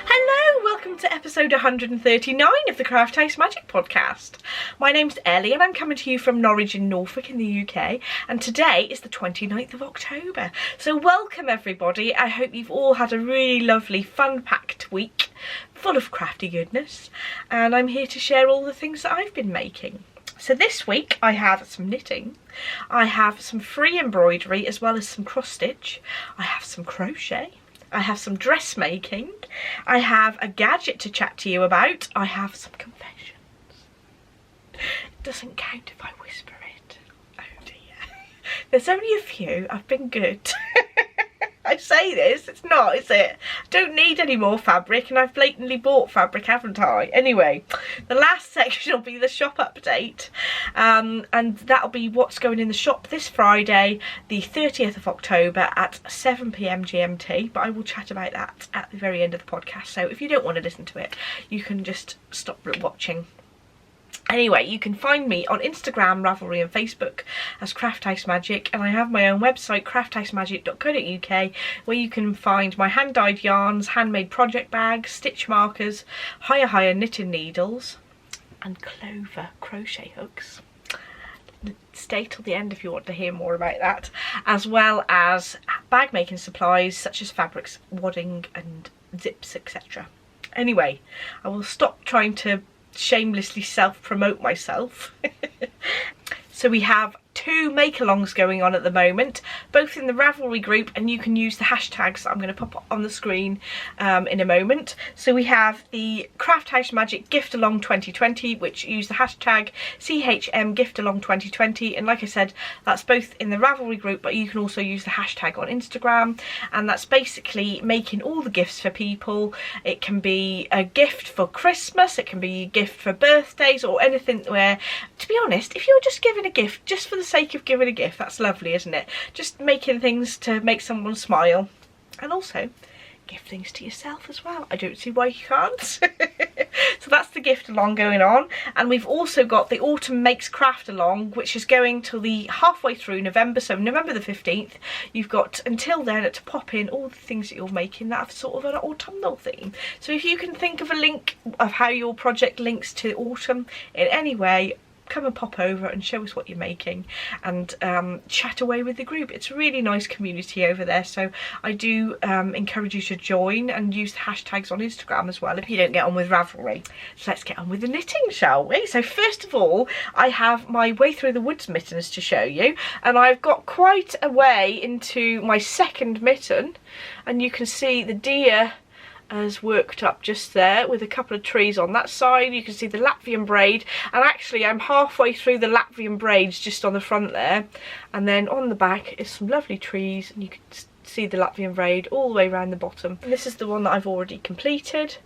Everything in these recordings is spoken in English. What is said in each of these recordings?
Hello, welcome to episode 139 of the Craft House Magic podcast. My name's Ellie and I'm coming to you from Norwich in Norfolk in the UK, and today is the 29th of October. So welcome everybody. I hope you've all had a really lovely fun-packed week full of crafty goodness, and I'm here to share all the things that I've been making. So this week I have some knitting, I have some free embroidery as well as some cross stitch, I have some crochet, I have some dressmaking, I have a gadget to chat to you about, I have some confessions. It doesn't count if I whisper it. Oh dear. There's only a few, I've been good. I say this, it's not, is it? I don't need any more fabric and I've blatantly bought fabric, haven't I? Anyway, the last section will be the shop update, and that'll be what's going in the shop this Friday, the 30th of October at 7 PM GMT, but I will chat about that at the very end of the podcast, so if you don't want to listen to it, you can just stop watching. Anyway, you can find me on Instagram, Ravelry and Facebook as Craft House Magic, and I have my own website, crafthousemagik.co.uk, where you can find my hand-dyed yarns, handmade project bags, stitch markers, higher knitting needles and clover crochet hooks. Stay till the end if you want to hear more about that, as well as bag making supplies such as fabrics, wadding and zips, etc. Anyway, I will stop trying to shamelessly self-promote myself. So we have two Makalongs going on at the moment, both in the Ravelry group, and you can use the hashtags that I'm going to pop up on the screen in a moment. So we have the Craft House Magic Gift Along 2020, which use the hashtag CHM Gift Along 2020, and like I said, that's both in the Ravelry group, but you can also use the hashtag on Instagram, and that's basically making all the gifts for people. It can be a gift for Christmas, it can be a gift for birthdays, or anything where, to be honest, if you're just giving a gift just for the sake of giving a gift, that's lovely, isn't it? Just making things to make someone smile, and also give things to yourself as well. I don't see why you can't. So that's the gift along going on, and we've also got the Autumn Makes Craft along, which is going till the halfway through November, so November the 15th. You've got until then to pop in all the things that you're making that have sort of an autumnal theme. So if you can think of a link of how your project links to autumn in any way, come and pop over and show us what you're making, and chat away with the group. It's a really nice community over there, so I do encourage you to join and use the hashtags on Instagram as well if you don't get on with Ravelry. So let's get on with the knitting, shall we? So first of all, I have my Way Through the Woods mittens to show you, and I've got quite a way into my second mitten, and you can see the deer has worked up just there with a couple of trees on that side. You can see the Latvian braid, and actually I'm halfway through the Latvian braids just on the front there, and then on the back is some lovely trees, and you can see the Latvian braid all the way around the bottom. And this is the one that I've already completed.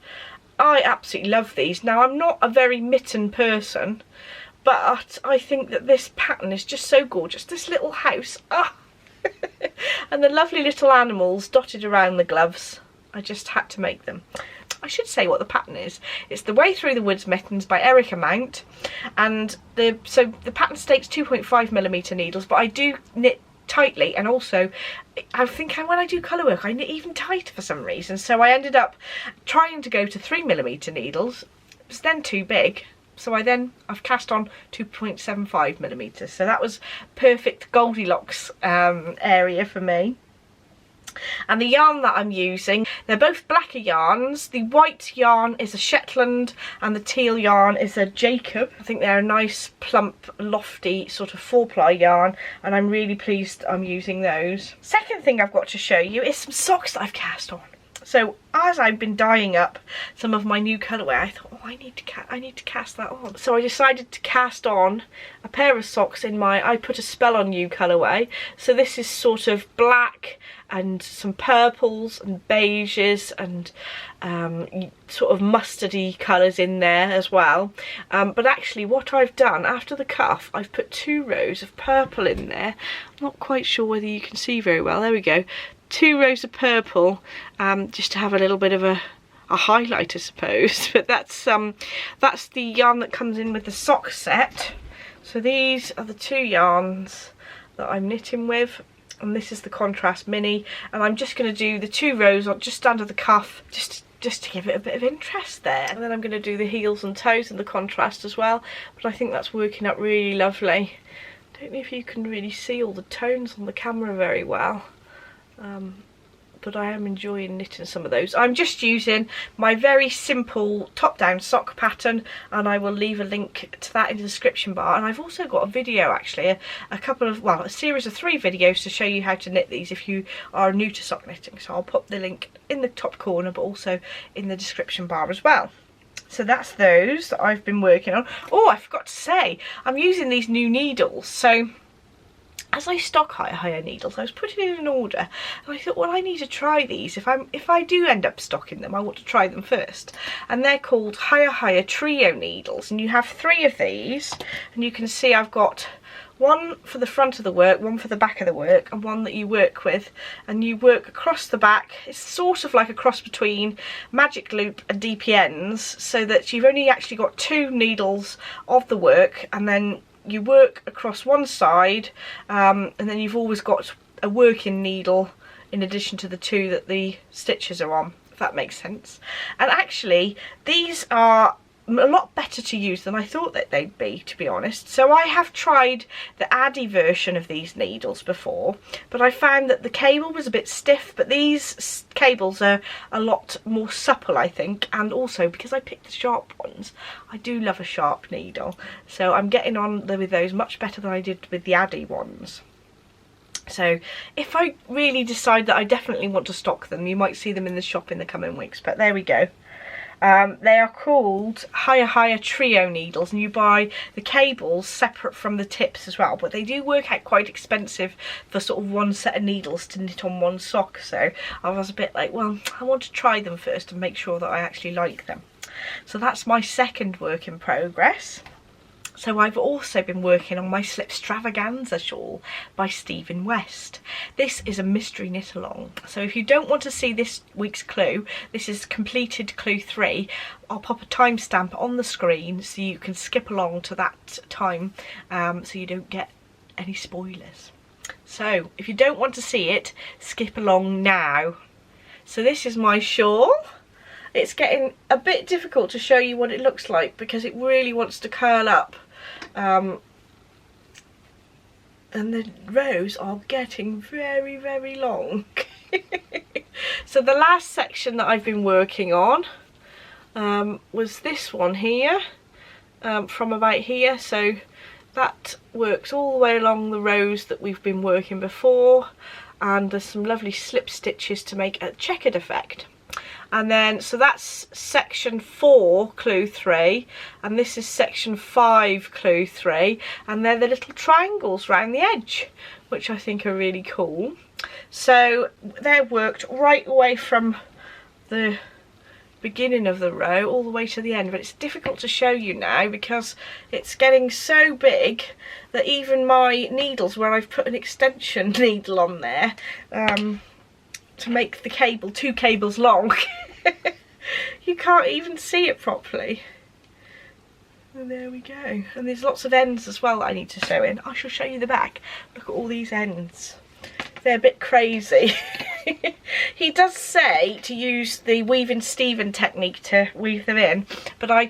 I absolutely love these. Now, I'm not a very mitten person, but I think that this pattern is just so gorgeous. This little house, and the lovely little animals dotted around the gloves. I just had to make them. I should say what the pattern is. It's the Way Through the Woods mittens by Erica Mount, and so the pattern states 2.5mm needles, but I do knit tightly, and also I think when I do colour work I knit even tighter for some reason, so I ended up trying to go to 3mm needles. It was then too big, so I've cast on 2.75mm, so that was perfect Goldilocks area for me. And the yarn that I'm using, they're both blacker yarns. The white yarn is a Shetland and the teal yarn is a Jacob. I think they're a nice plump lofty sort of 4-ply yarn, and I'm really pleased I'm using those. Second thing I've got to show you is some socks that I've cast on. So as I've been dyeing up some of my new colourway, I thought, oh, I need to cast that on. So I decided to cast on a pair of socks in my I Put a Spell on You colourway. So this is sort of black and some purples and beiges and sort of mustardy colours in there as well. But actually what I've done after the cuff, I've put 2 rows of purple in there. I'm not quite sure whether you can see very well. There we go. 2 rows of purple, just to have a little bit of a highlight, I suppose. But that's the yarn that comes in with the sock set. So these are the 2 yarns that I'm knitting with, and this is the contrast mini, and I'm just going to do the 2 rows just under the cuff, just just to give it a bit of interest there. And then I'm going to do the heels and toes and the contrast as well, but I think that's working out really lovely. Don't know if you can really see all the tones on the camera very well, but I am enjoying knitting some of those. I'm just using my very simple top-down sock pattern, and I will leave a link to that in the description bar. And I've also got a video, actually, a series of 3 videos to show you how to knit these if you are new to sock knitting. So I'll put the link in the top corner, but also in the description bar as well. So that's those that I've been working on. Oh, I forgot to say, I'm using these new needles. So as I stock higher needles, I was putting in an order, and I thought, well, I need to try these. If I do end up stocking them, I want to try them first. And they're called higher trio needles, and you have 3 of these, and you can see I've got one for the front of the work, one for the back of the work, and one that you work with, and you work across the back. It's sort of like a cross between magic loop and DPNs, so that you've only actually got 2 needles of the work, and then you work across one side, and then you've always got a working needle in addition to the 2 that the stitches are on, if that makes sense. And actually these are a lot better to use than I thought that they'd be, to be honest. So I have tried the Addy version of these needles before, but I found that the cable was a bit stiff, but these cables are a lot more supple, I think. And also, because I picked the sharp ones, I do love a sharp needle, so I'm getting on with those much better than I did with the Addy ones. So if I really decide that I definitely want to stock them, you might see them in the shop in the coming weeks. But there we go. They are called higher trio needles, and you buy the cables separate from the tips as well, but they do work out quite expensive for sort of one set of needles to knit on one sock. So I was a bit like, well, I want to try them first and make sure that I actually like them. So that's my second work in progress. So I've also been working on my Slipstravaganza shawl by Stephen West. This is a mystery knit along. So if you don't want to see this week's clue, this is completed clue 3. I'll pop a timestamp on the screen so you can skip along to that time, so you don't get any spoilers. So if you don't want to see it, skip along now. So this is my shawl. It's getting a bit difficult to show you what it looks like because it really wants to curl up. And the rows are getting very long. So the last section that I've been working on was this one here, from about here. So that works all the way along the rows that we've been working before, and there's some lovely slip stitches to make a checkered effect. And then, so that's section 4 clue 3, and this is section 5 clue 3, and they're the little triangles round the edge, which I think are really cool. So they're worked right away from the beginning of the row all the way to the end, but it's difficult to show you now because it's getting so big that even my needles, where I've put an extension needle on there, to make the cable 2 cables long, you can't even see it properly. And there we go. And there's lots of ends as well that I need to sew in. I shall show you the back. Look at all these ends. They're a bit crazy. He does say to use the weaving Stephen technique to weave them in, but I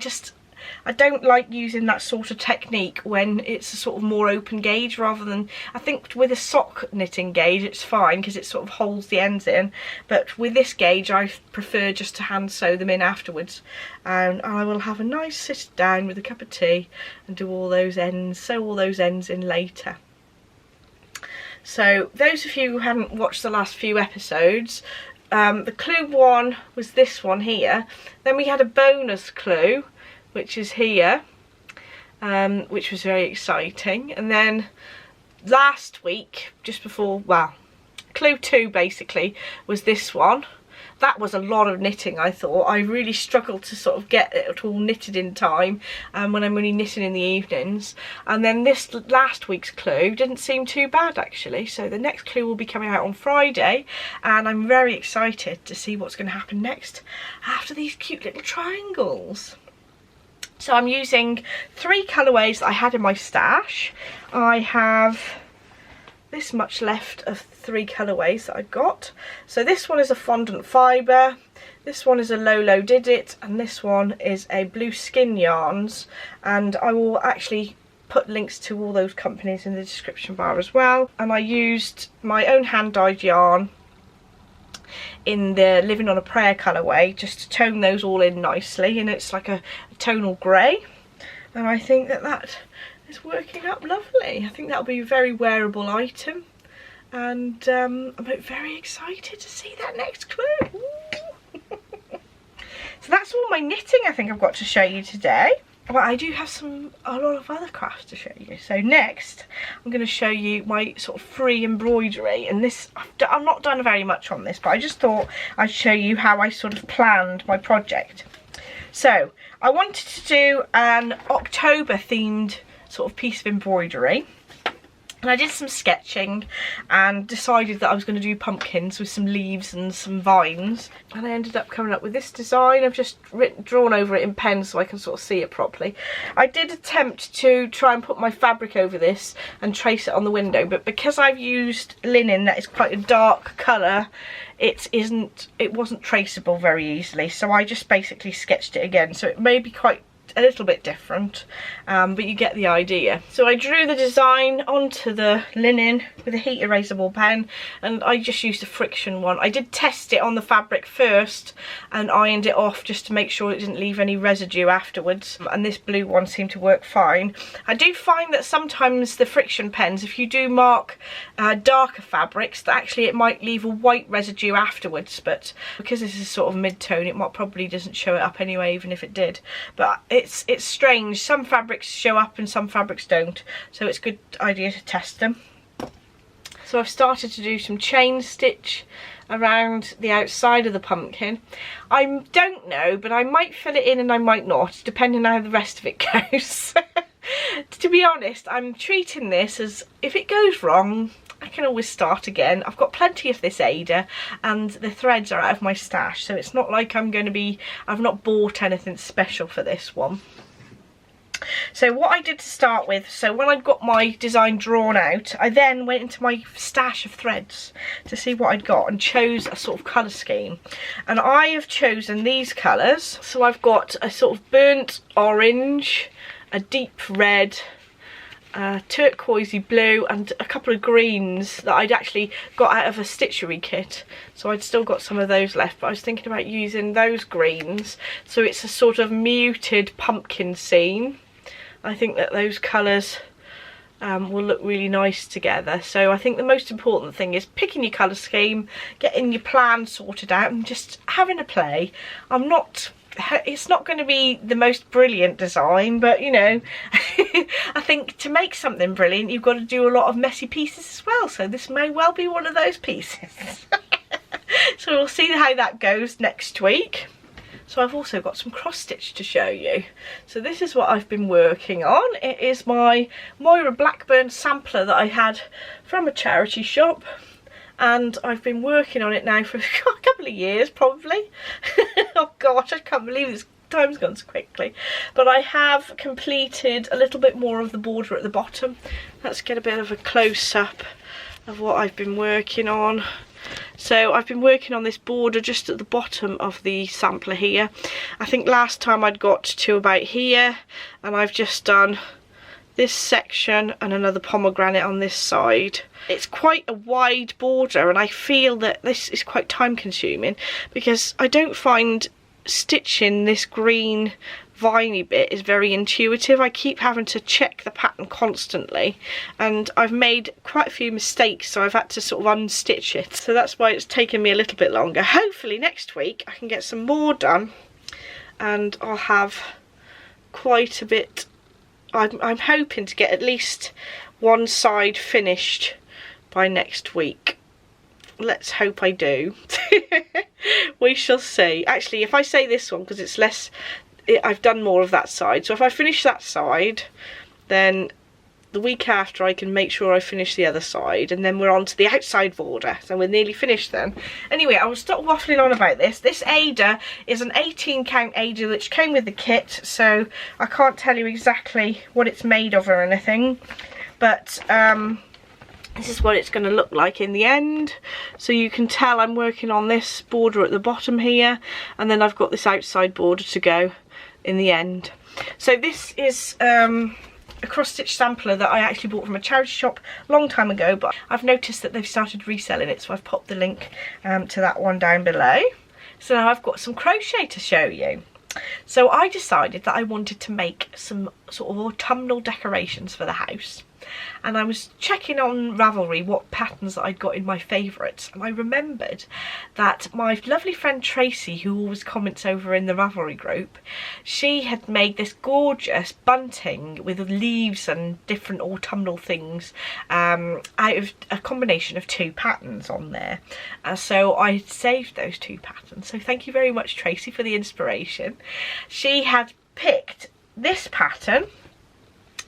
don't like using that sort of technique when it's a sort of more open gauge rather than, I think with a sock knitting gauge it's fine because it sort of holds the ends in, but with this gauge I prefer just to hand sew them in afterwards, and I will have a nice sit down with a cup of tea and do all those ends, sew all those ends in later. So those of you who haven't watched the last few episodes, the clue 1 was this one here, then we had a bonus clue which is here, which was very exciting, and then last week, just before, well, clue 2 basically was this one. That was a lot of knitting, I thought. I really struggled to sort of get it all knitted in time when I'm only knitting in the evenings. And then this last week's clue didn't seem too bad actually. So the next clue will be coming out on Friday, and I'm very excited to see what's going to happen next after these cute little triangles. So I'm using 3 colourways that I had in my stash. I have this much left of 3 colourways that I've got. So this one is a Fondant Fibre, This one is a Lolodidit and this one is a Blue Skin Yarns, and I will actually put links to all those companies in the description bar as well. And I used my own hand-dyed yarn in the Living on a Prayer colourway just to tone those all in nicely, and it's like a tonal grey, and I think that that is working up lovely. I think that'll be a very wearable item, and I'm very excited to see that next clue. So that's all my knitting I think I've got to show you today. Well, I do have a lot of other crafts to show you. So next, I'm going to show you my sort of free embroidery. And this, I've not done very much on this, but I just thought I'd show you how I sort of planned my project. So I wanted to do an October themed sort of piece of embroidery. And I did some sketching and decided that I was going to do pumpkins with some leaves and some vines. And I ended up coming up with this design. I've just drawn over it in pen so I can sort of see it properly. I did attempt to try and put my fabric over this and trace it on the window, but because I've used linen that is quite a dark colour, it wasn't traceable very easily. So I just basically sketched it again. So it may be quite a little bit different, but you get the idea. So I drew the design onto the linen with a heat erasable pen, and I just used a friction one. I did test it on the fabric first and ironed it off just to make sure it didn't leave any residue afterwards, and this blue one seemed to work fine. I do find that sometimes the friction pens, if you do mark darker fabrics, that actually it might leave a white residue afterwards, but because this is sort of mid-tone, it probably doesn't show it up anyway, even if it did. But it's strange, some fabrics show up and some fabrics don't, so it's a good idea to test them. So I've started to do some chain stitch around the outside of the pumpkin. I don't know, but I might fill it in and I might not, depending on how the rest of it goes. To be honest, I'm treating this as, if it goes wrong, I can always start again. I've got plenty of this Ada and the threads are out of my stash, so it's not like I've not bought anything special for this one. So what I did to start with, so when I'd got my design drawn out, I then went into my stash of threads to see what I'd got and chose a sort of colour scheme. And I have chosen these colours. So I've got a sort of burnt orange, a deep red, turquoisey blue, and a couple of greens that I'd actually got out of a stitchery kit, so I'd still got some of those left, but I was thinking about using those greens, so it's a sort of muted pumpkin scene. I think that those colours will look really nice together. So I think the most important thing is picking your colour scheme, getting your plan sorted out and just having a play. It's not going to be the most brilliant design, but you know, I think to make something brilliant you've got to do a lot of messy pieces as well, so this may well be one of those pieces. So we'll see how that goes next week. So I've also got some cross stitch to show you. So this is what I've been working on. It is my Moira Blackburn sampler that I had from a charity shop, and I've been working on it now for a couple of years probably. Oh gosh, I can't believe this time's gone so quickly. But I have completed a little bit more of the border at the bottom. Let's get a bit of a close-up of what I've been working on. So I've been working on this border just at the bottom of the sampler here. I think last time I'd got to about here, and I've just done this section and another pomegranate on this side. It's quite a wide border, and I feel that this is quite time consuming because I don't find stitching this green viney bit is very intuitive. I keep having to check the pattern constantly, and I've made quite a few mistakes, so I've had to sort of unstitch it. So that's why it's taken me a little bit longer. Hopefully next week I can get some more done and I'll have quite a bit. I'm hoping to get at least one side finished by next week. Let's hope I do. We shall see. Actually, if I say this one, because it's less, I've done more of that side, so if I finish that side, then the week after I can make sure I finish the other side, and then we're on to the outside border, so we're nearly finished then. Anyway, I will stop waffling on about this. This Ada is an 18 count Ada which came with the kit, so I can't tell you exactly what it's made of or anything, but this is what it's going to look like in the end. So you can tell I'm working on this border at the bottom here, and then I've got this outside border to go in the end. So this is a cross stitch sampler that I actually bought from a charity shop a long time ago, but I've noticed that they've started reselling it, so I've popped the link to that one down below. So now I've got some crochet to show you. So I decided that I wanted to make some sort of autumnal decorations for the house, and I was checking on Ravelry what patterns that I'd got in my favourites, and I remembered that my lovely friend Tracy, who always comments over in the Ravelry group, she had made this gorgeous bunting with leaves and different autumnal things out of a combination of 2 patterns on there. So I saved those 2 patterns, so thank you very much Tracy for the inspiration. She had picked this pattern,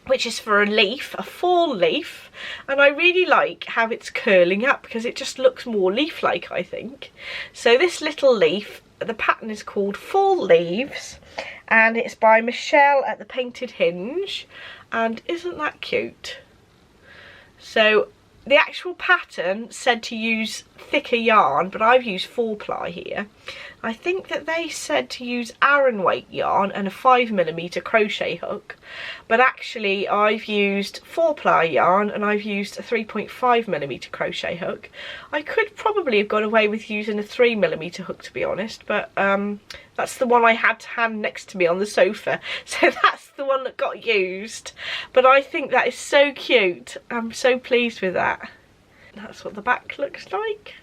which is for a leaf, a fall leaf, and I really like how it's curling up because it just looks more leaf-like, I think. So this little leaf, the pattern is called Fall Leaves, and it's by Michelle at the Painted Hinge, and isn't that cute? So the actual pattern said to use thicker yarn, but I've used 4-ply here. I think that they said to use Aran weight yarn and a 5mm crochet hook, but actually I've used 4-ply yarn and I've used a 3.5mm crochet hook. I could probably have got away with using a 3mm hook, to be honest, but that's the one I had to hand next to me on the sofa, so that's the one that got used. But I think that is so cute. I'm so pleased with that. That's what the back looks like.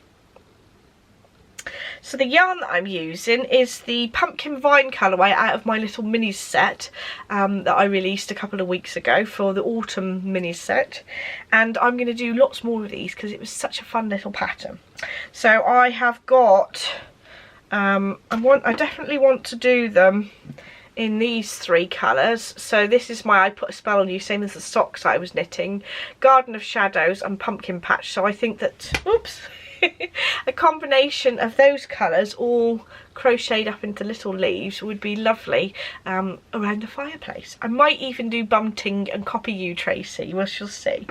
So the yarn that I'm using is the Pumpkin Vine colourway out of my little minis set that I released a couple of weeks ago for the autumn minis set, and I'm going to do lots more of these because it was such a fun little pattern. So I have got I definitely want to do them in these 3 colours. So this is my I Put a Spell on You, same as the socks I was knitting, Garden of Shadows and Pumpkin Patch. So I think that, oops, a combination of those colours all crocheted up into little leaves would be lovely around the fireplace. I might even do bunting and copy you, Tracy, we shall see.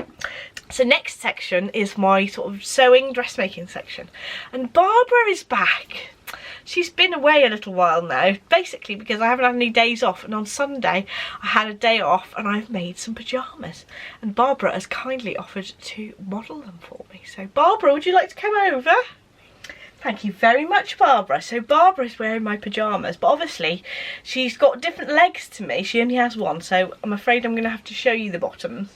So next section is my sort of sewing dressmaking section, and Barbara is back. She's been away a little while now, basically because I haven't had any days off, and on Sunday I had a day off and I've made some pyjamas, and Barbara has kindly offered to model them for me. So Barbara, would you like to come over? Thank you very much, Barbara. So Barbara is wearing my pyjamas, but obviously she's got different legs to me. She only has one, so I'm afraid I'm going to have to show you the bottoms.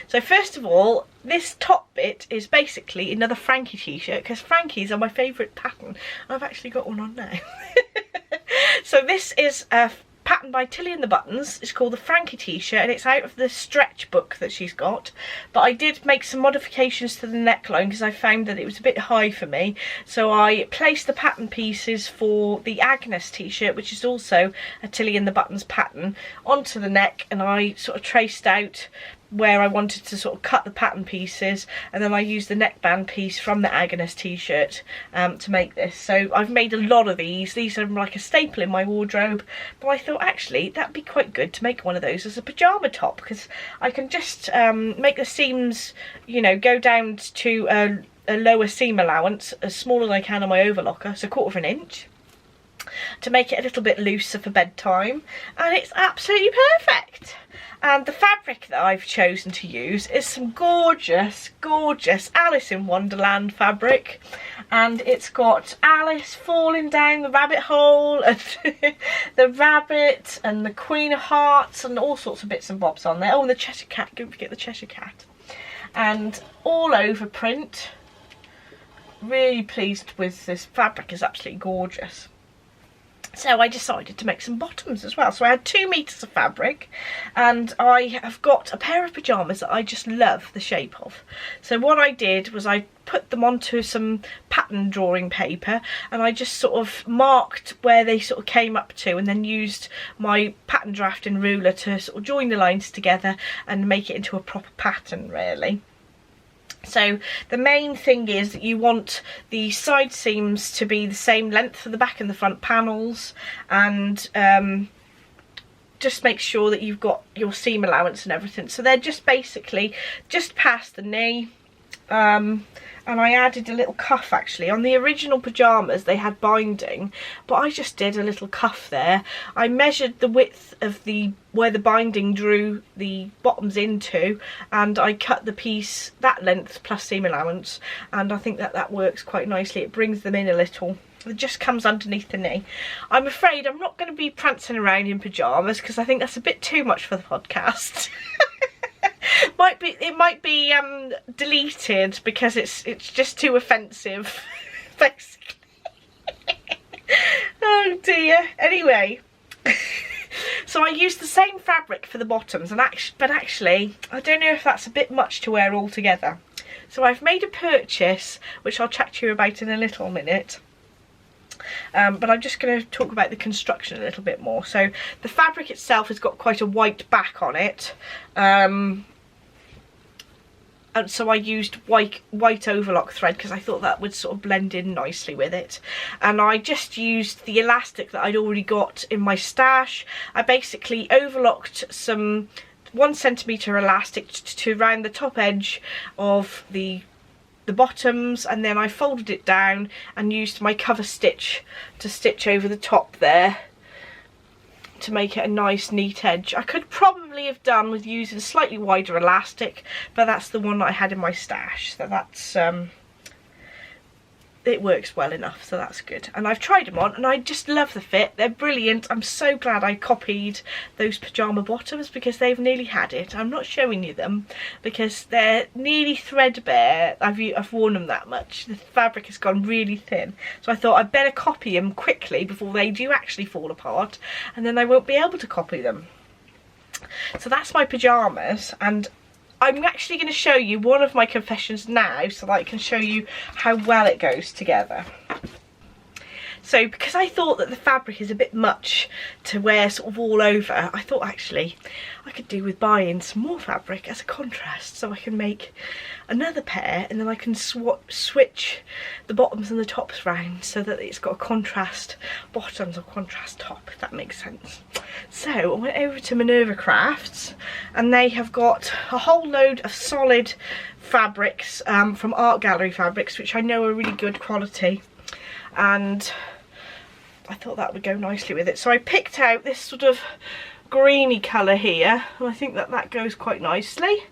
So first of all, this top bit is basically another Frankie t-shirt, because Frankies are my favourite pattern. I've actually got one on now. So this is a pattern by Tilly and the Buttons. It's called the Frankie t-shirt, and it's out of the stretch book that she's got, but I did make some modifications to the neckline because I found that it was a bit high for me. So I placed the pattern pieces for the Agnes t-shirt, which is also a Tilly and the Buttons pattern, onto the neck, and I sort of traced out where I wanted to sort of cut the pattern pieces, and then I used the neckband piece from the Agnes t-shirt to make this. So I've made a lot of these. These are like a staple in my wardrobe, but I thought actually that'd be quite good to make one of those as a pyjama top, because I can just make the seams, you know, go down to a lower seam allowance as small as I can on my overlocker, so 1/4 inch, to make it a little bit looser for bedtime, and it's absolutely perfect. And the fabric that I've chosen to use is some gorgeous, gorgeous Alice in Wonderland fabric, and it's got Alice falling down the rabbit hole, and the rabbit and the Queen of Hearts and all sorts of bits and bobs on there. Oh, and the Cheshire Cat, don't forget the Cheshire Cat. And all over print. Really pleased with this fabric, it's absolutely gorgeous. So I decided to make some bottoms as well. So I had 2 meters of fabric, and I have got a pair of pyjamas that I just love the shape of. So what I did was I put them onto some pattern drawing paper, and I just sort of marked where they sort of came up to, and then used my pattern drafting ruler to sort of join the lines together and make it into a proper pattern, really. So the main thing is that you want the side seams to be the same length for the back and the front panels, and just make sure that you've got your seam allowance and everything. So they're just basically just past the knee, and I added a little cuff actually. On the original pyjamas they had binding, but I just did a little cuff there. I measured the width of where the binding drew the bottoms into, and I cut the piece that length plus seam allowance, and I think that works quite nicely. It brings them in a little. It just comes underneath the knee. I'm afraid I'm not going to be prancing around in pyjamas because I think that's a bit too much for the podcast. It might be deleted because it's just too offensive, basically. Oh dear. Anyway, so I used the same fabric for the bottoms, but actually I don't know if that's a bit much to wear all together. So I've made a purchase which I'll chat to you about in a little minute. But I'm just going to talk about the construction a little bit more. So the fabric itself has got quite a white back on it, and so I used white overlock thread because I thought that would sort of blend in nicely with it. And I just used the elastic that I'd already got in my stash. I basically overlocked some 1 centimetre elastic to round the top edge of the bottoms, and then I folded it down and used my cover stitch to stitch over the top there to make it a nice neat edge. I could probably have done with using a slightly wider elastic, but that's the one that I had in my stash, so that's it works well enough, so that's good. And I've tried them on and I just love the fit. They're brilliant. I'm so glad I copied those pyjama bottoms because they've nearly had it. I'm not showing you them because they're nearly threadbare. I've worn them that much. The fabric has gone really thin, so I thought I'd better copy them quickly before they do actually fall apart, and then I won't be able to copy them. So that's my pyjamas, and I'm actually going to show you one of my confessions now so that I can show you how well it goes together. So because I thought that the fabric is a bit much to wear sort of all over, I thought actually I could do with buying some more fabric as a contrast, so I can make another pair and then I can switch the bottoms and the tops round so that it's got a contrast bottoms or contrast top, if that makes sense. So I went over to Minerva Crafts and they have got a whole load of solid fabrics from Art Gallery fabrics, which I know are really good quality, and I thought that would go nicely with it. So I picked out this sort of greeny colour here, and I think that goes quite nicely.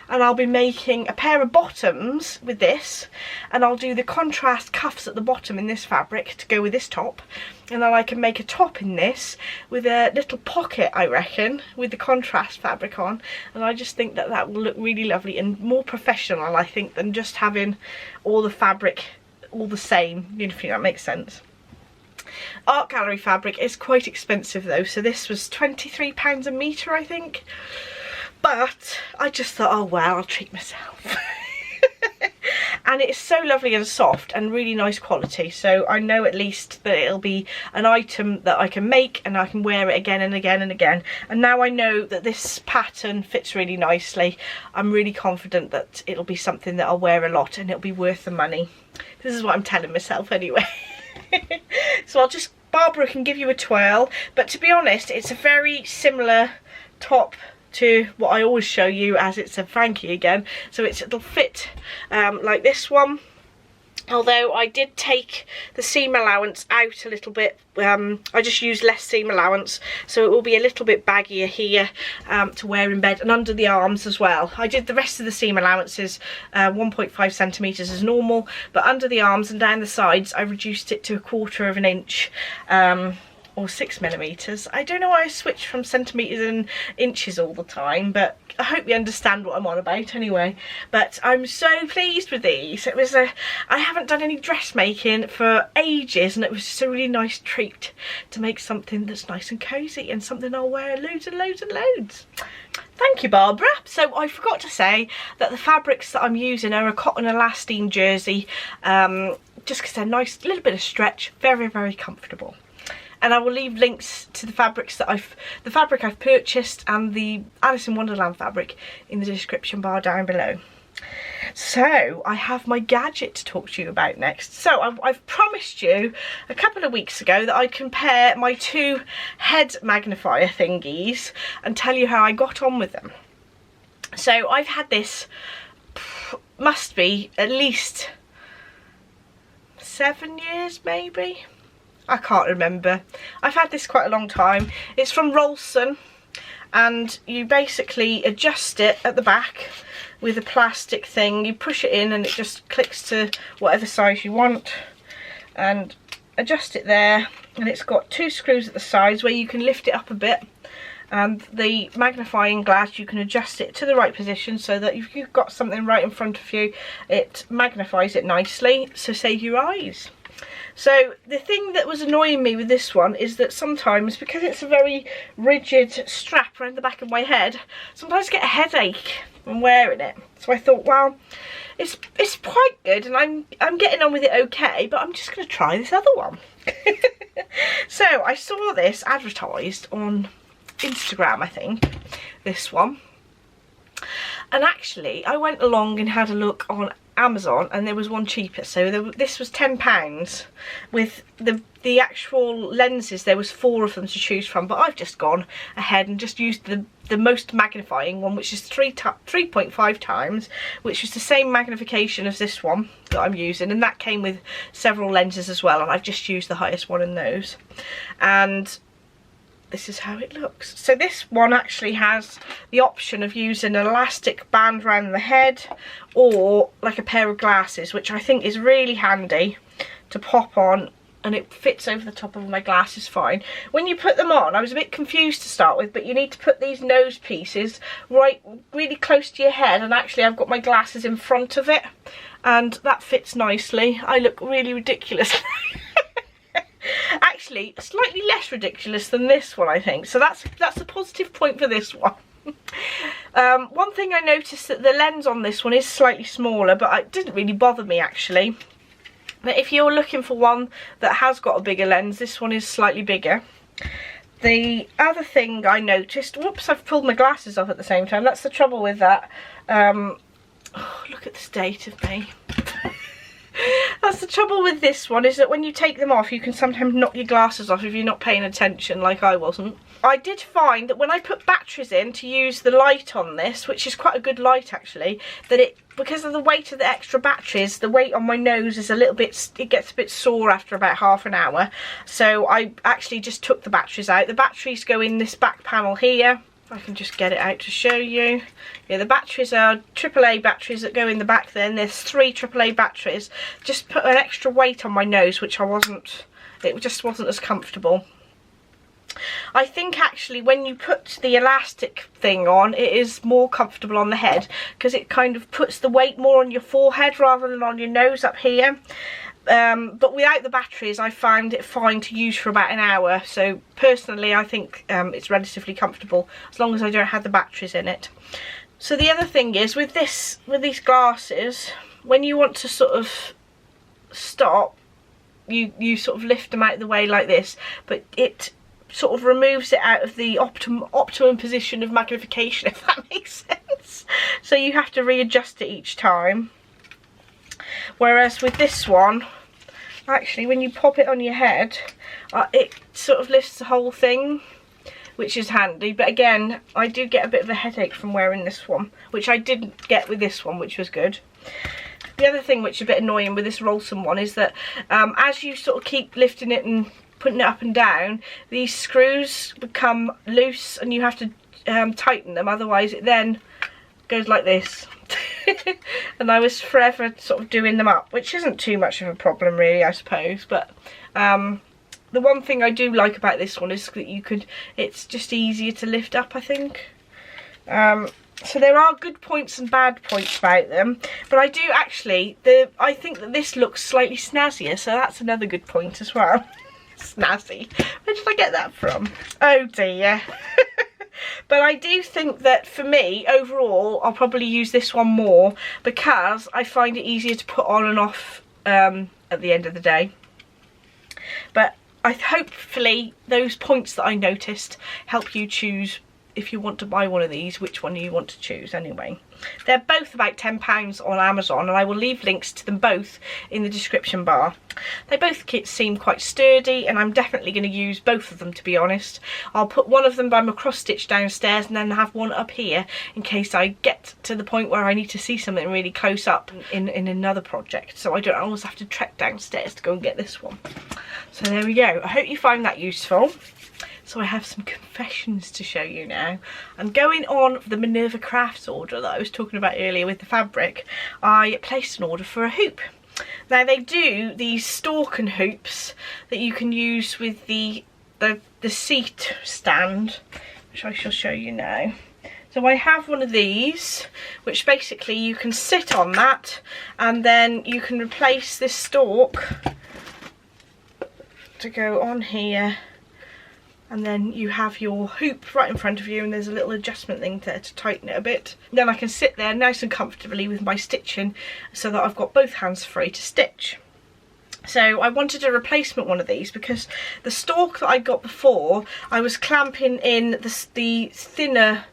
And I'll be making a pair of bottoms with this, and I'll do the contrast cuffs at the bottom in this fabric to go with this top, and then I can make a top in this with a little pocket, I reckon, with the contrast fabric on. And I just think that will look really lovely and more professional, I think, than just having all the fabric all the same, you know, if that makes sense. Art Gallery fabric is quite expensive though, so this was £23 a metre, I think, but I just thought, oh well, I'll treat myself. And it's so lovely and soft and really nice quality, so I know at least that it'll be an item that I can make and I can wear it again and again and again. And now I know that this pattern fits really nicely, I'm really confident that it'll be something that I'll wear a lot and it'll be worth the money. This is what I'm telling myself anyway. So Barbara can give you a twirl, but to be honest, it's a very similar top to what I always show you, as it's a Frankie again, so it'll fit like this one, although I did take the seam allowance out a little bit. I just used less seam allowance, so it will be a little bit baggier here to wear in bed and under the arms as well. I did the rest of the seam allowances 1.5 centimetres as normal, but under the arms and down the sides I reduced it to 1/4 of an inch, or 6mm. I don't know why I switch from centimetres and inches all the time, but I hope you understand what I'm on about anyway. But I'm so pleased with these. I haven't done any dressmaking for ages, and it was just a really nice treat to make something that's nice and cosy and something I'll wear loads and loads and loads. Thank you, Barbara. So I forgot to say that the fabrics that I'm using are a cotton elastane jersey, just because they're nice, a little bit of stretch, very, very comfortable. And I will leave links to the fabrics that the fabric I've purchased and the Alice in Wonderland fabric in the description bar down below. So I have my gadget to talk to you about next. So I've promised you a couple of weeks ago that I'd compare my two head magnifier thingies and tell you how I got on with them. So I've had this must be at least 7 years maybe. I can't remember. I've had this quite a long time. It's from Rolson, and you basically adjust it at the back with a plastic thing. You push it in and it just clicks to whatever size you want, and adjust it there. And it's got 2 screws at the sides where you can lift it up a bit, and the magnifying glass, you can adjust it to the right position so that if you've got something right in front of you, it magnifies it nicely, so save your eyes. So the thing that was annoying me with this one is that sometimes, because it's a very rigid strap around the back of my head, sometimes I get a headache when wearing it. So I thought, well, it's quite good and I'm getting on with it okay, but I'm just going to try this other one. So I saw this advertised on Instagram, I think, this one. And actually I went along and had a look on Amazon, and there was one cheaper. So this was £10 with the actual lenses. There was 4 of them to choose from, but I've just gone ahead and just used the most magnifying one, which is 3.5 times, which is the same magnification as this one that I'm using, and that came with several lenses as well, and I've just used the highest one in those. And this is how it looks. So this one actually has the option of using an elastic band around the head or like a pair of glasses, which I think is really handy to pop on, and it fits over the top of my glasses fine. When you put them on, I was a bit confused to start with, but you need to put these nose pieces right really close to your head, and actually I've got my glasses in front of it and that fits nicely. I look really ridiculous. Actually slightly less ridiculous than this one, I think, so that's a positive point for this one. One thing I noticed, that the lens on this one is slightly smaller, but it didn't really bother me actually. But if you're looking for one that has got a bigger lens, this one is slightly bigger. The other thing I noticed, whoops, I've pulled my glasses off at the same time, that's the trouble with that. Oh, look at the state of me. That's the trouble with this one, is that when you take them off, you can sometimes knock your glasses off if you're not paying attention, like I wasn't. I did find that when I put batteries in to use the light on this, which is quite a good light actually, that because of the weight of the extra batteries, the weight on my nose is a little bit, it gets a bit sore after about half an hour. So I actually just took the batteries out. The batteries go in this back panel here. I can just get it out to show you. Yeah, the batteries are AAA batteries that go in the back there, and there's 3 AAA batteries. Just put an extra weight on my nose, which it just wasn't as comfortable. I think actually when you put the elastic thing on, it is more comfortable on the head, because it kind of puts the weight more on your forehead rather than on your nose up here. But without the batteries, I found it fine to use for about an hour. So personally, I think it's relatively comfortable as long as I don't have the batteries in it. So the other thing is with these glasses, when you want to sort of stop, you sort of lift them out of the way like this, but it sort of removes it out of the optimum position of magnification, if that makes sense. So you have to readjust it each time. Whereas with this one, actually when you pop it on your head, it sort of lifts the whole thing, which is handy. But again, I do get a bit of a headache from wearing this one, which I didn't get with this one, which was good. The other thing which is a bit annoying with this Rolson one is that as you sort of keep lifting it and putting it up and down, these screws become loose and you have to tighten them, otherwise it then goes like this. And I was forever sort of doing them up, which isn't too much of a problem really, I suppose. But the one thing I do like about this one is that it's just easier to lift up, I think. So there are good points and bad points about them, but I do actually, I think that this looks slightly snazzier, so that's another good point as well. Snazzy, where did I get that from? Oh dear. But I do think that for me, overall, I'll probably use this one more because I find it easier to put on and off at the end of the day. But hopefully those points that I noticed help you choose if you want to buy one of these, which one you want to choose anyway. They're both about £10 on Amazon, and I will leave links to them both in the description bar. They both seem quite sturdy, and I'm definitely going to use both of them, to be honest. I'll put one of them by my cross stitch downstairs and then have one up here in case I get to the point where I need to see something really close up in another project, so I don't always have to trek downstairs to go and get this one. So there we go. I hope you find that useful. So I have some confessions to show you now. I'm going on the Minerva Crafts order that I was talking about earlier with the fabric. I placed an order for a hoop. Now they do these stalk and hoops that you can use with the seat stand, which I shall show you now. So I have one of these, which basically you can sit on that, and then you can replace this stalk to go on here, and then you have your hoop right in front of you, and there's a little adjustment thing there to tighten it a bit. Then I can sit there nice and comfortably with my stitching so that I've got both hands free to stitch. So I wanted a replacement one of these because the stalk that I got before, I was clamping in the thinner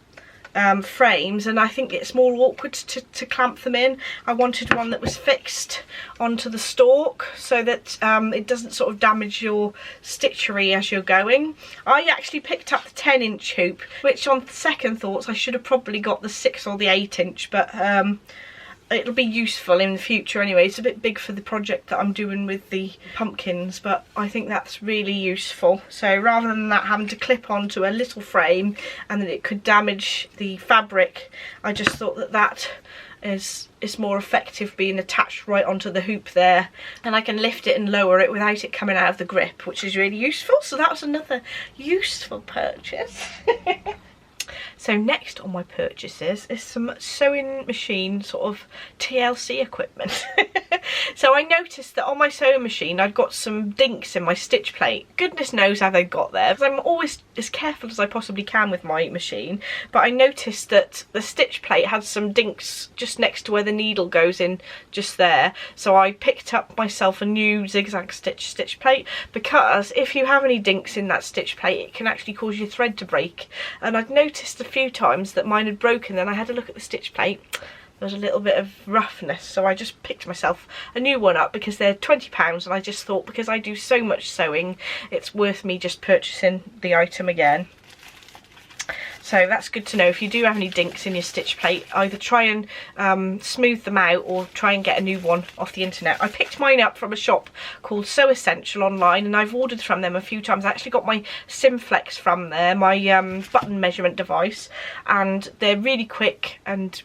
frames, and I think it's more awkward to clamp them in. I wanted one that was fixed onto the stalk so that it doesn't sort of damage your stitchery as you're going. I actually picked up the 10-inch hoop, which on second thoughts I should have probably got the 6 or the 8-inch, but it'll be useful in the future anyway. It's a bit big for the project that I'm doing with the pumpkins, but I think that's really useful. So rather than that having to clip onto a little frame and then it could damage the fabric, I just thought that that is more effective being attached right onto the hoop there, and I can lift it and lower it without it coming out of the grip, which is really useful. So that was another useful purchase. So next on my purchases is some sewing machine sort of TLC equipment. So I noticed that on my sewing machine I'd got some dinks in my stitch plate. Goodness knows how they got there, because I'm always as careful as I possibly can with my machine, but I noticed that the stitch plate had some dinks just next to where the needle goes in, just there. So I picked up myself a new zigzag stitch plate, because if you have any dinks in that stitch plate it can actually cause your thread to break, and I'd noticed a few times that mine had broken. Then I had a look at the stitch plate, there was a little bit of roughness, so I just picked myself a new one up because they're £20, and I just thought because I do so much sewing it's worth me just purchasing the item again. So that's good to know. If you do have any dinks in your stitch plate, either try and smooth them out or try and get a new one off the internet. I picked mine up from a shop called Sew Essential online, and I've ordered from them a few times. I actually got my Simflex from there, my button measurement device, and they're really quick and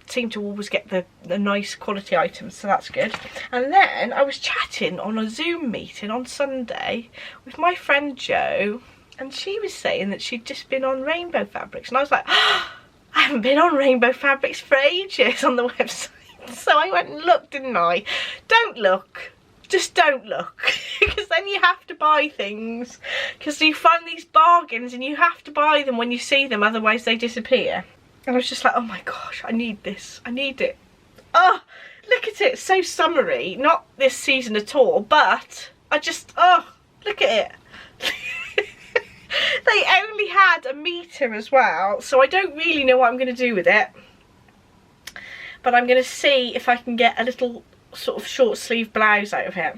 seem to always get the nice quality items, so that's good. And then I was chatting on a Zoom meeting on Sunday with my friend Jo, and she was saying that she'd just been on Rainbow Fabrics, and I was like, oh, I haven't been on Rainbow Fabrics for ages on the website. So I went and looked, didn't I? Don't look. Just don't look, because then you have to buy things, because you find these bargains and you have to buy them when you see them, otherwise they disappear. And I was just like, oh my gosh, I need this, I need it. Oh, look at it, so summery. Not this season at all, but I just, oh, look at it. They only had a metre as well, so I don't really know what I'm going to do with it. But I'm going to see if I can get a little sort of short sleeve blouse out of it.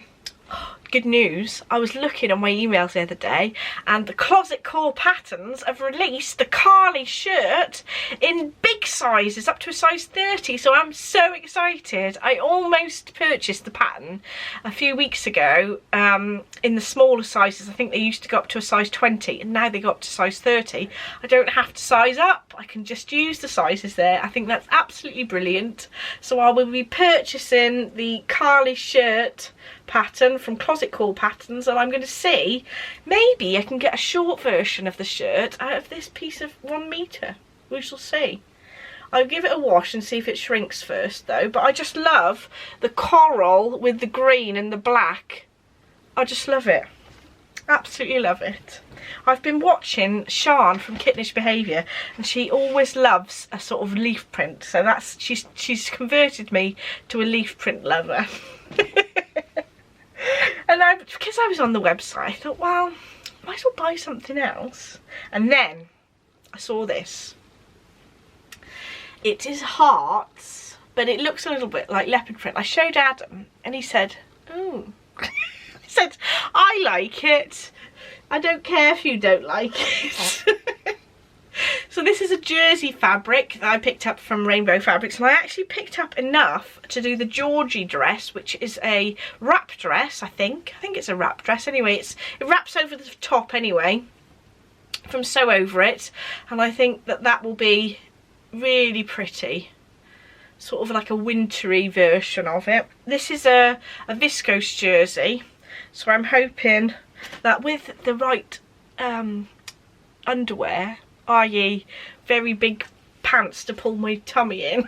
Good news, I was looking on my emails the other day, and the Closet Core Patterns have released the Carly shirt in big sizes up to a size 30, so I'm so excited. I almost purchased the pattern a few weeks ago in the smaller sizes. I think they used to go up to a size 20, and now they go up to size 30. I don't have to size up, I can just use the sizes there. I think that's absolutely brilliant. So I will be purchasing the Carly shirt pattern from Closet Core Patterns, and I'm going to see, maybe I can get a short version of the shirt out of this piece of 1 metre. We shall see. I'll give it a wash and see if it shrinks first though, but I just love the coral with the green and the black. I just love it. Absolutely love it. I've been watching Sian from Kittenish Behaviour, and she always loves a sort of leaf print, so that's she's converted me to a leaf print lover. And because I was on the website, I thought, well, might as well buy something else. And then I saw this. It is hearts, but it looks a little bit like leopard print. I showed Adam and he said, oh, he said, I like it. I don't care if you don't like it. So this is a jersey fabric that I picked up from Rainbow Fabrics, and I actually picked up enough to do the Georgie dress, which is a wrap dress, I think it's a wrap dress. Anyway, it wraps over the top anyway from Sew Over It, and I think that will be really pretty, sort of like a wintry version of it. This is a viscose jersey, so I'm hoping that with the right underwear, i.e. very big pants to pull my tummy in,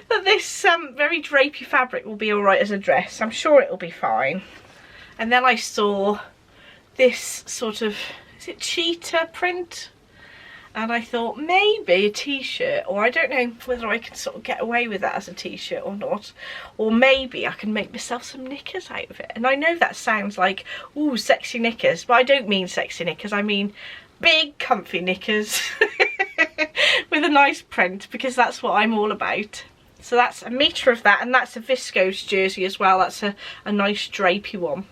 that this very drapey fabric will be alright as a dress. I'm sure it'll be fine. And then I saw this sort of, is it cheetah print? And I thought maybe a t-shirt, or I don't know whether I can sort of get away with that as a t-shirt or not, or maybe I can make myself some knickers out of it. And I know that sounds like, ooh, sexy knickers, but I don't mean sexy knickers, I mean big comfy knickers with a nice print, because that's what I'm all about. So that's a metre of that, and that's a viscose jersey as well. That's a nice drapey one.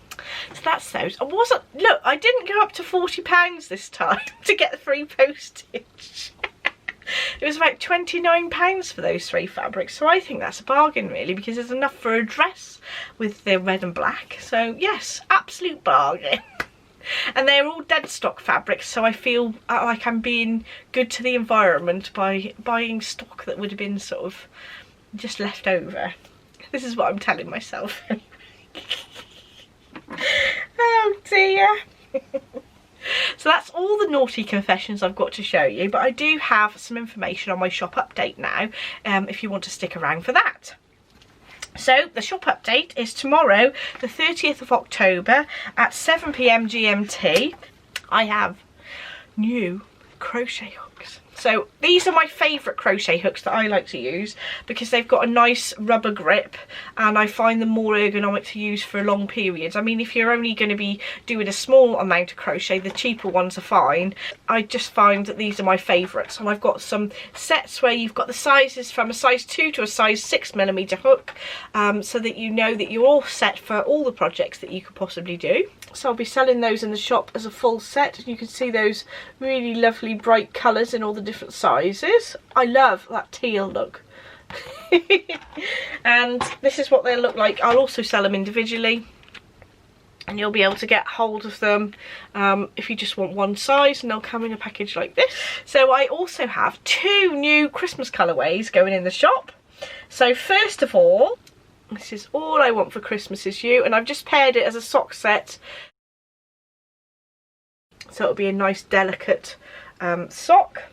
So that's those. Look, I didn't go up to £40 this time to get the free postage. It was about £29 for those 3 fabrics, so I think that's a bargain really, because there's enough for a dress with the red and black. So yes, absolute bargain. And they're all dead stock fabrics, so I feel like I'm being good to the environment by buying stock that would have been sort of just left over. This is what I'm telling myself. Oh dear. So that's all the naughty confessions I've got to show you, but I do have some information on my shop update now, if you want to stick around for that. So the shop update is tomorrow, the 30th of October at 7 PM GMT. I have new crochet hooks. So these are my favourite crochet hooks that I like to use, because they've got a nice rubber grip and I find them more ergonomic to use for long periods. I mean, if you're only going to be doing a small amount of crochet, the cheaper ones are fine. I just find that these are my favourites, and I've got some sets where you've got the sizes from a size 2 to a size 6mm hook, so that you know that you're all set for all the projects that you could possibly do. So I'll be selling those in the shop as a full set, and you can see those really lovely bright colours in all the different sizes. I love that teal look. And this is what they look like. I'll also sell them individually, and you'll be able to get hold of them if you just want one size, and they'll come in a package like this. So I also have 2 new Christmas colourways going in the shop. So first of all, this is All I Want for Christmas Is You, and I've just paired it as a sock set, so it'll be a nice delicate sock.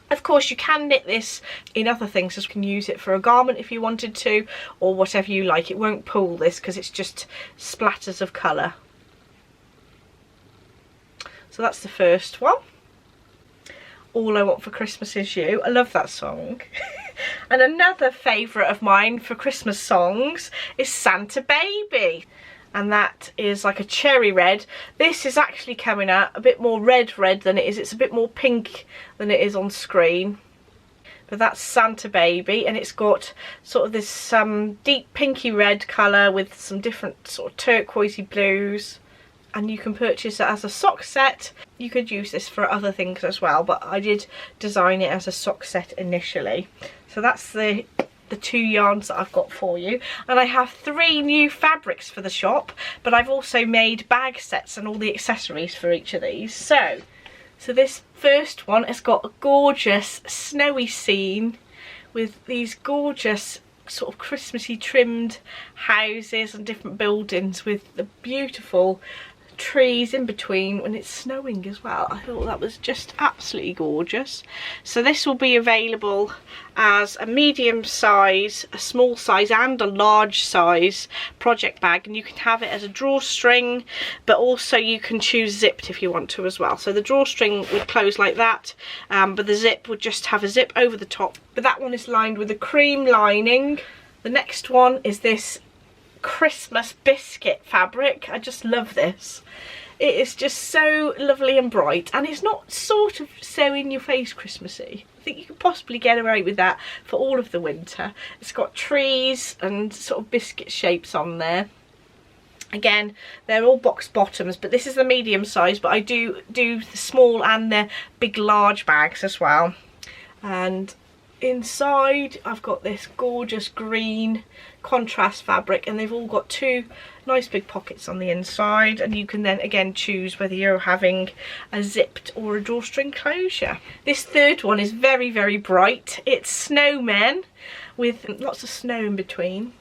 Of course, you can knit this in other things, as you can use it for a garment if you wanted to, or whatever you like. It won't pull this because it's just splatters of colour. So that's the first one. All I Want for Christmas Is You. I love that song. And another favourite of mine for Christmas songs is Santa Baby. And that is like a cherry red. This is actually coming out a bit more red than it is. It's a bit more pink than it is on screen. But that's Santa Baby, and it's got sort of this deep pinky red colour with some different sort of turquoisey blues. And you can purchase it as a sock set. You could use this for other things as well, but I did design it as a sock set initially. So that's the 2 yarns that I've got for you. And I have 3 new fabrics for the shop, but I've also made bag sets and all the accessories for each of these. So this first one has got a gorgeous snowy scene with these gorgeous sort of Christmassy trimmed houses and different buildings with the beautiful trees in between when it's snowing as well. I thought that was just absolutely gorgeous. So this will be available as a medium size, a small size and a large size project bag, and you can have it as a drawstring, but also you can choose zipped if you want to as well. So the drawstring would close like that, but the zip would just have a zip over the top. But that one is lined with a cream lining. The next one is this Christmas biscuit fabric. I just love this. It is just so lovely and bright, and it's not sort of so in your face Christmassy. I think you could possibly get away with that for all of the winter. It's got trees and sort of biscuit shapes on there. Again, they're all box bottoms, but this is the medium size, but I do the small and the big large bags as well. And inside I've got this gorgeous green contrast fabric, and they've all got two nice big pockets on the inside, and you can then again choose whether you're having a zipped or a drawstring closure. This third one is very, very bright. It's snowmen with lots of snow in between,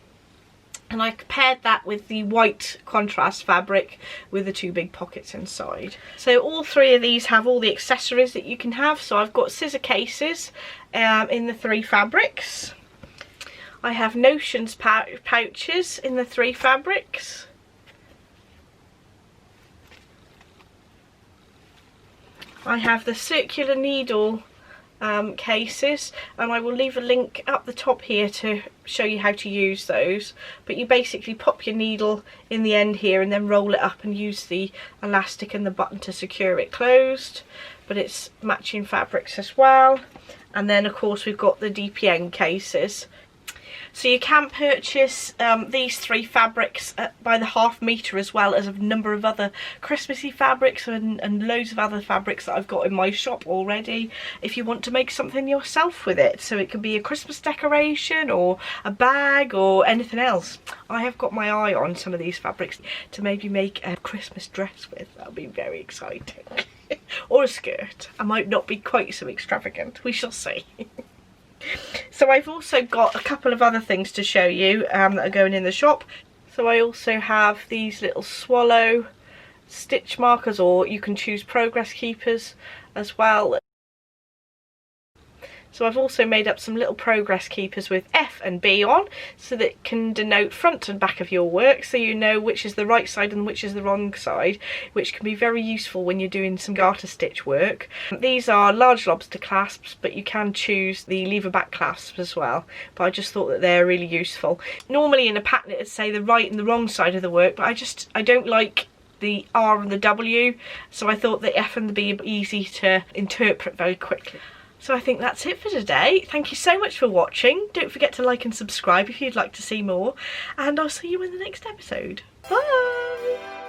and I paired that with the white contrast fabric with the two big pockets inside. So all three of these have all the accessories that you can have. So I've got scissor cases in the three fabrics. I have notions pouches in the three fabrics. I have the circular needle cases, and I will leave a link up the top here to show you how to use those. But you basically pop your needle in the end here and then roll it up and use the elastic and the button to secure it closed. But it's matching fabrics as well. And then of course we've got the DPN cases. So you can purchase these three fabrics by the ½ metre, as well as a number of other Christmassy fabrics and loads of other fabrics that I've got in my shop already, if you want to make something yourself with it. So it can be a Christmas decoration or a bag or anything else. I have got my eye on some of these fabrics to maybe make a Christmas dress with. That'll be very exciting. Or a skirt. I might not be quite so extravagant. We shall see. So I've also got a couple of other things to show you that are going in the shop. So I also have these little swallow stitch markers, or you can choose progress keepers as well. So I've also made up some little progress keepers with F and B on, so that can denote front and back of your work, so you know which is the right side and which is the wrong side, which can be very useful when you're doing some garter stitch work. These are large lobster clasps, but you can choose the lever back clasps as well, but I just thought that they're really useful. Normally in a pattern it'd say the right and the wrong side of the work, but I don't like the R and the W, so I thought the F and the B are easy to interpret very quickly. So I think that's it for today. Thank you so much for watching. Don't forget to like and subscribe if you'd like to see more, and I'll see you in the next episode. Bye!